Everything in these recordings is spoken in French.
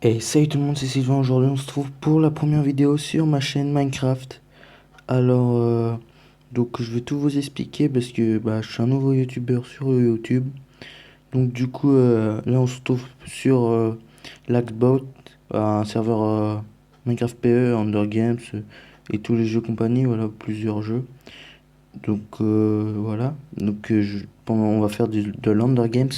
Et salut tout le monde, c'est Sylvain. Aujourd'hui, on se trouve pour la première vidéo sur ma chaîne Minecraft. Alors, donc je vais tout vous expliquer parce que je suis un nouveau youtubeur sur YouTube. Donc du coup, là on se trouve sur Laxbot, un serveur Minecraft PE, Under Games et tous les jeux compagnie, voilà, plusieurs jeux. Donc voilà, donc on va faire de l'Under Games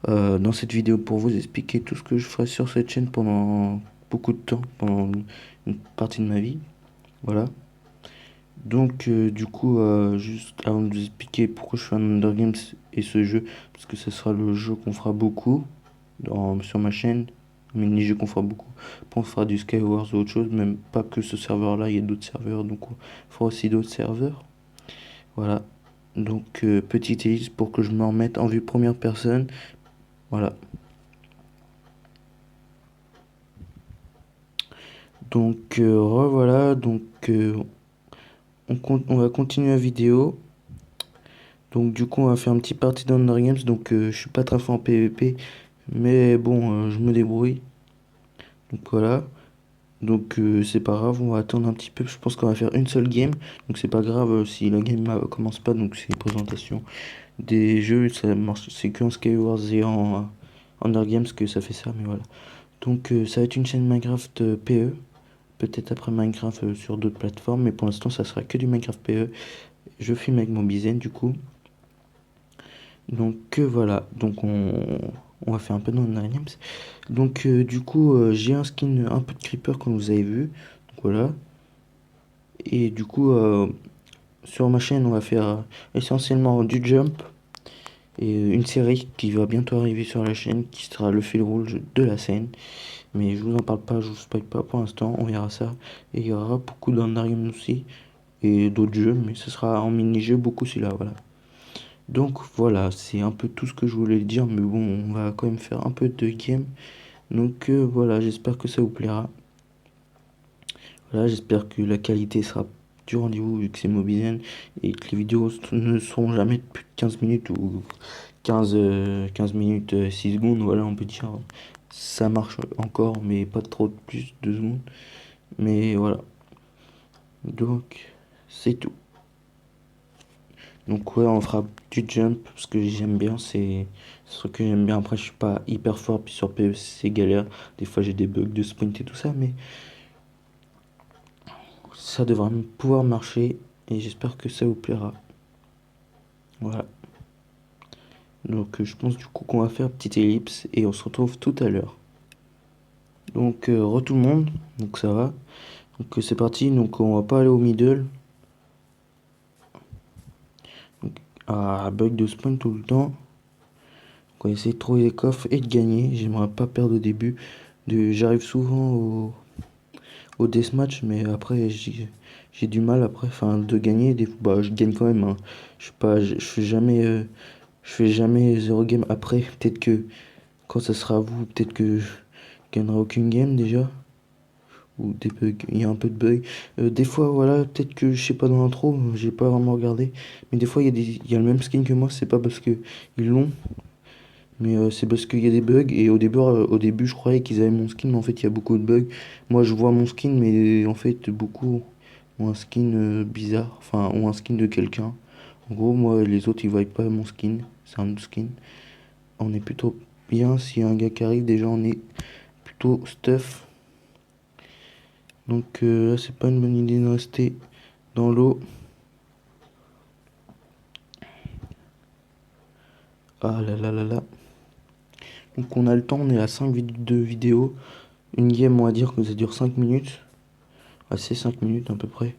dans cette vidéo pour vous expliquer tout ce que je ferai sur cette chaîne pendant beaucoup de temps, pendant une partie de ma vie. Voilà. Donc, du coup, juste avant de vous expliquer pourquoi je fais un Under Games et ce jeu, parce que ce sera le jeu qu'on fera beaucoup sur ma chaîne, mini-jeu qu'on fera beaucoup. Après, on fera du Skywars ou autre chose, même pas que ce serveur-là, il y a d'autres serveurs, donc on fera aussi d'autres serveurs. Voilà. Donc, petite liste pour que je me remette en vue première personne. Voilà. Donc, revoilà. Donc, on va continuer la vidéo. Donc du coup on va faire un petit partie d'Hunger Games. Donc je suis pas très fort en PvP. Mais bon je me débrouille. Donc voilà. Donc c'est pas grave, on va attendre un petit peu. Je pense qu'on va faire une seule game. Donc c'est pas grave si la game commence pas. Donc c'est une présentation des jeux. Ça marche. C'est qu'en Skywars et en Hunger Games que ça fait ça. Mais voilà. Donc ça va être une chaîne Minecraft PE. Peut-être après Minecraft sur d'autres plateformes. Mais pour l'instant ça sera que du Minecraft PE. Je filme avec mon Bizen du coup. Donc voilà, donc on va faire un peu dans le Games. Donc du coup j'ai un skin un peu de creeper comme vous avez vu. Donc voilà. Et du coup sur ma chaîne on va faire essentiellement du jump. Et une série qui va bientôt arriver sur la chaîne qui sera le fil rouge de la scène. Mais je vous en parle pas, je vous spoil pas pour l'instant, on verra ça. Et il y aura beaucoup d'Undergame aussi. Et d'autres jeux, mais ce sera en mini-jeu beaucoup celui-là, voilà. Donc voilà, c'est un peu tout ce que je voulais dire, mais bon, on va quand même faire un peu de game. Donc voilà, j'espère que ça vous plaira. Voilà, j'espère que la qualité sera du rendez-vous vu que c'est Mobizen et que les vidéos ne seront jamais de plus de 15 minutes ou 15 minutes 6 secondes. Voilà, on peut dire ça marche encore, mais pas trop de plus de secondes. Mais voilà, donc c'est tout. Donc ouais, on fera du jump parce que j'aime bien, c'est ce que j'aime bien. Après, je suis pas hyper fort, puis sur PE c'est galère. Des fois j'ai des bugs de sprint et tout ça, mais ça devrait pouvoir marcher et j'espère que ça vous plaira. Voilà. Donc je pense du coup qu'on va faire petite ellipse et on se retrouve tout à l'heure. Donc re tout le monde, donc ça va. Donc c'est parti, donc on va pas aller au middle. Donc, bug de sprint tout le temps. Donc on va essayer de trouver des coffres et de gagner. J'aimerais pas perdre au début. J'arrive souvent au deathmatch, mais après j'ai du mal après, enfin de gagner. Je gagne quand même, hein. Je sais pas, je fais jamais 0 game. Après, peut-être que quand ça sera à vous, peut-être que je gagnerai aucune game déjà. Ou des bugs, il y a un peu de bugs. Des fois, voilà, peut-être que je sais pas dans l'intro, j'ai pas vraiment regardé. Mais des fois, il y a le même skin que moi, c'est pas parce que ils l'ont. Mais c'est parce qu'il y a des bugs et au début je croyais qu'ils avaient mon skin mais en fait il y a beaucoup de bugs. Moi je vois mon skin mais en fait beaucoup ont un skin bizarre, enfin ont un skin de quelqu'un. En gros moi les autres ils voient pas mon skin, c'est un autre skin. On est plutôt bien, s'il y a un gars qui arrive déjà on est plutôt stuff. Donc là c'est pas une bonne idée de rester dans l'eau. Ah là là là là. Donc on a le temps, on est à 5 de vidéo. Une game on va dire que ça dure 5 minutes. Assez 5 minutes à peu près.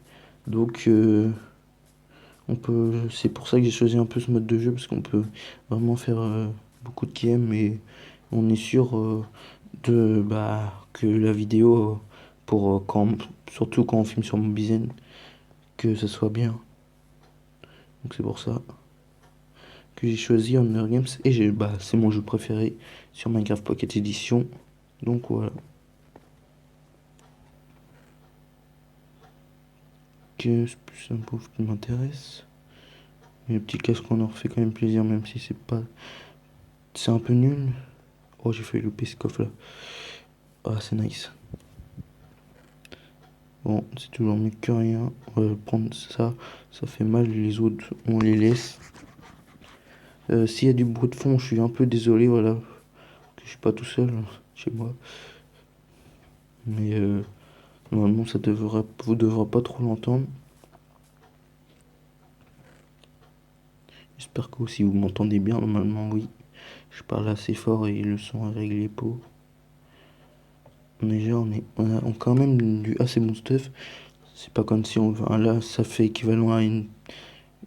Donc c'est pour ça que j'ai choisi un peu ce mode de jeu parce qu'on peut vraiment faire beaucoup de games et on est sûr que la vidéo pour surtout quand on filme sur Mobizen que ça soit bien. Donc c'est pour ça que j'ai choisi Hunger Games et c'est mon jeu préféré sur Minecraft Pocket Edition. Donc voilà. C'est plus un pauvre qui m'intéresse. Mais le petit casque qu'on en refait quand même plaisir même si c'est un peu nul. Oh j'ai failli louper ce coffre là. Ah, c'est nice. Bon, c'est toujours mieux que rien. On va prendre ça. Ça fait mal, les autres, on les laisse. S'il y a du bruit de fond, je suis un peu désolé, voilà. Que je suis pas tout seul chez moi. Mais normalement, vous devrez pas trop l'entendre. J'espère que si vous m'entendez bien, normalement, oui. Je parle assez fort et le son est réglé pour. Déjà, on a quand même du assez bon stuff. C'est pas comme si là, ça fait équivalent à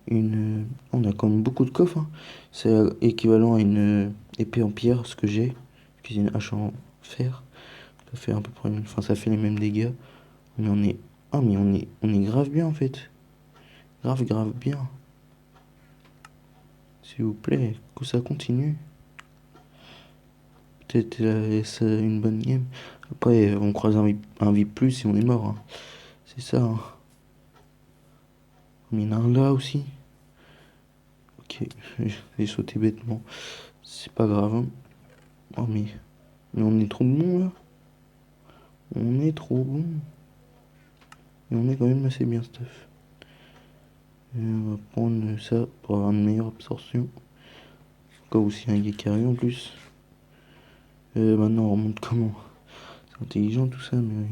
on a quand même beaucoup de coffres, hein. C'est équivalent à une épée en pierre, ce que j'ai. Puis une hache en fer. Ça fait à peu près, enfin, ça fait les mêmes dégâts. Mais on est grave bien en fait. Grave bien. S'il vous plaît, que ça continue. Peut-être c'est une bonne game. Après, on croise un VIP plus et on est mort, hein. C'est ça, hein. Mais il y en a un là aussi. Ok, j'ai sauté bêtement. C'est pas grave, hein. Oh, mais on est trop bon là. On est trop bon. Et on est quand même assez bien stuff. Et on va prendre ça pour avoir une meilleure absorption. Encore aussi un gars carré en plus. Maintenant on remonte comment? C'est intelligent tout ça, mais.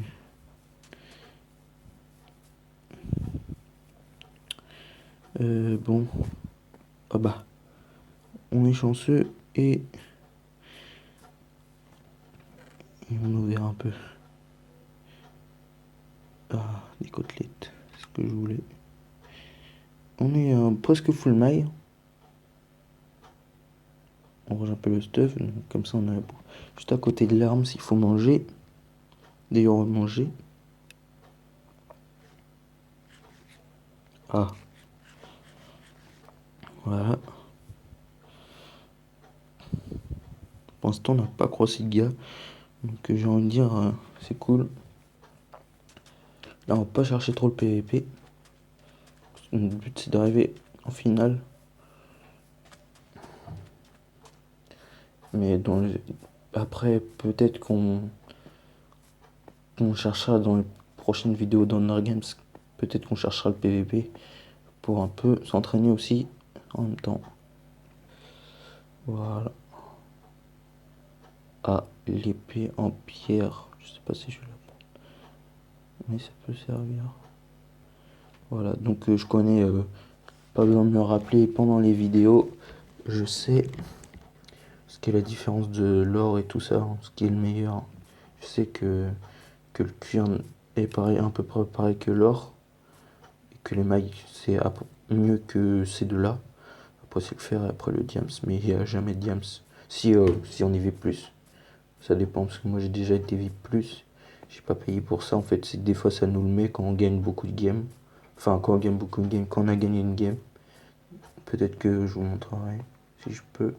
Bon. Ah bah. On est chanceux et on nous verra un peu. Ah, des côtelettes. C'est ce que je voulais. On est presque full maille. On range un peu le stuff. Comme ça, on a juste à côté de l'arme s'il faut manger. D'ailleurs, on va manger. Ah. Voilà. Pour l'instant, on n'a pas croisé de gars. Donc, j'ai envie de dire, c'est cool. Là, on va pas chercher trop le PVP. Le but, c'est d'arriver en finale. Mais après, peut-être qu'on cherchera dans les prochaines vidéos d'Honor Games, peut-être qu'on cherchera le PVP pour un peu s'entraîner aussi en même temps. Voilà. Ah, l'épée en pierre. Je sais pas si je vais la prendre, mais ça peut servir. Voilà, donc je connais, pas besoin de me rappeler pendant les vidéos. Je sais ce qu'est la différence de l'or et tout ça, hein, ce qui est le meilleur. Je sais que le cuir est pareil, un peu près pareil que l'or. Et que les mailles, c'est mieux que ces deux-là. Après, c'est le fer et après le diams. Mais il n'y a jamais de diams. Si on y vit plus. Ça dépend, parce que moi j'ai déjà été VIP plus. J'ai pas payé pour ça. En fait, c'est que des fois ça nous le met quand on gagne beaucoup de games. Enfin, quand on gagne beaucoup de games, quand on a gagné une game. Peut-être que je vous montrerai si je peux.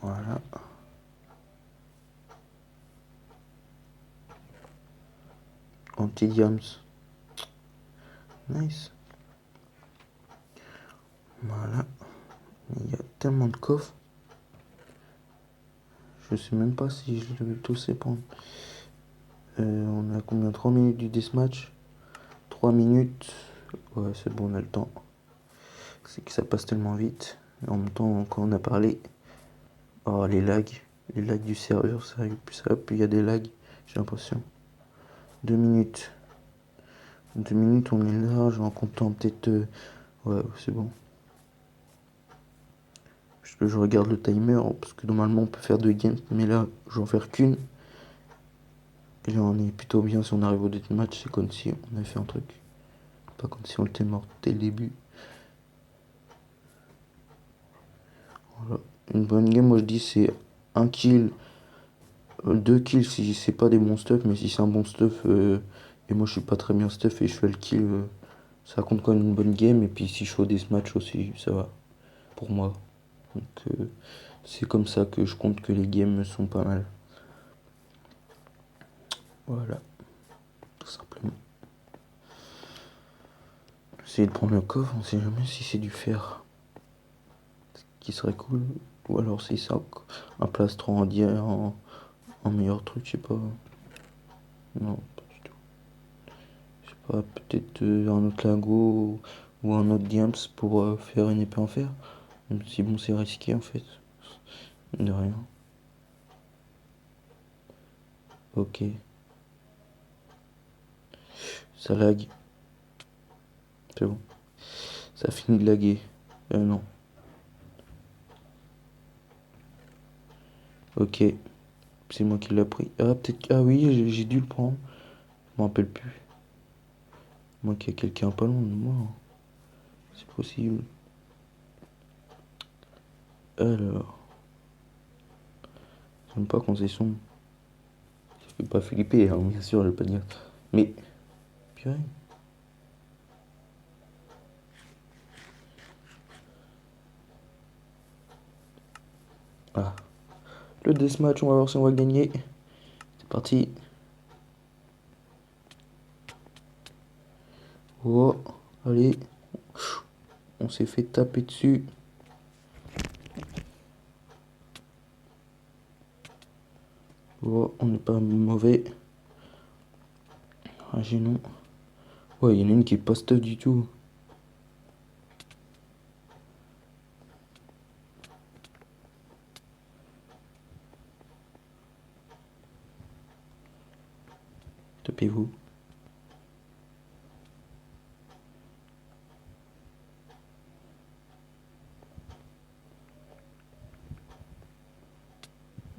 Voilà. Anti-diams. Nice. Voilà. Il y a tellement de coffres. Je sais même pas si je vais tous les prendre. On a combien? 3 minutes du deathmatch. 3 minutes. Ouais, c'est bon, on a le temps. C'est que ça passe tellement vite. Et en même temps, quand on a parlé. Oh, les lags. Les lags du serveur, ça arrive plus ça. Puis il y a des lags, j'ai l'impression. 2 minutes. 2 minutes, on est là. J'en comptant peut-être. Ouais, c'est bon. Parce que je regarde le timer. Parce que normalement, on peut faire 2 games. Mais là, je vais en faire qu'une. Et là, on est plutôt bien si on arrive au deathmatch. C'est comme si on avait fait un truc. Pas comme si on était mort dès le début. Voilà. Une bonne game, moi je dis, c'est 1 kill, 2 kills si c'est pas des bons stuff, mais si c'est un bon stuff, et moi je suis pas très bien stuff et je fais le kill, ça compte comme une bonne game. Et puis si je fais des matchs aussi, ça va pour moi. Donc c'est comme ça que je compte que les games sont pas mal. Voilà, tout simplement. Essayer de prendre le coffre, on sait jamais si c'est du fer. Ce qui serait cool. Ou alors si c'est un plastron en, en meilleur truc, je sais pas. Non, pas du tout. Je sais pas, peut-être un autre lingot ou un autre diams pour faire une épée en fer. Même si bon, c'est risqué en fait. De rien. Ok. Ça lag. C'est bon. Ça finit de laguer. Non. Ok. C'est moi qui l'ai pris. Ah, peut-être. Ah oui, j'ai dû le prendre. Je m'en rappelle plus. Moi qu'il y a quelqu'un pas loin de moi. C'est possible. Alors. J'aime pas quand c'est sombre. Ça fait pas flipper, hein, bien sûr, je vais pas dire. Mais. Purée. Ah. Le deathmatch, on va voir si on va gagner. C'est parti. Oh. Allez. On s'est fait taper dessus. Oh, on n'est pas mauvais. Ah, j'ai non. Ouais, il y en a une qui est pas stuff du tout. Tapez-vous.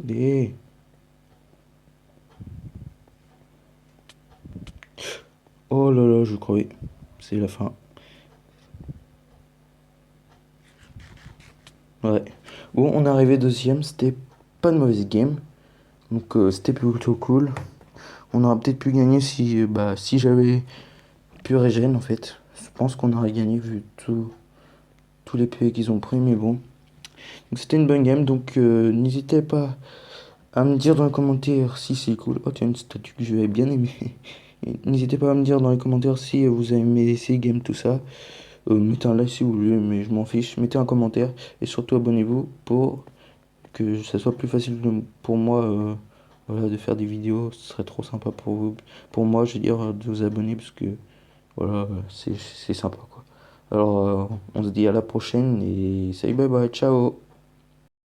Allez. Oh là là, je croyais. C'est la fin. Ouais. Bon, on est arrivé deuxième. C'était pas une mauvaise game. Donc c'était plutôt cool. On aurait peut-être pu gagner si, si j'avais pu régène en fait. Je pense qu'on aurait gagné vu tous les PV qu'ils ont pris, mais bon. Donc c'était une bonne game, donc n'hésitez pas à me dire dans les commentaires si c'est cool. Oh, tiens, une statue que j'avais bien aimé. N'hésitez pas à me dire dans les commentaires si vous avez aimé ces games, tout ça. Mettez un like si vous voulez, mais je m'en fiche. Mettez un commentaire et surtout abonnez-vous pour que ça soit plus facile pour moi voilà, de faire des vidéos. Ce serait trop sympa pour vous. Pour moi, je veux dire, de vous abonner parce que voilà, c'est sympa quoi. Alors, on se dit à la prochaine et salut, bye bye, ciao!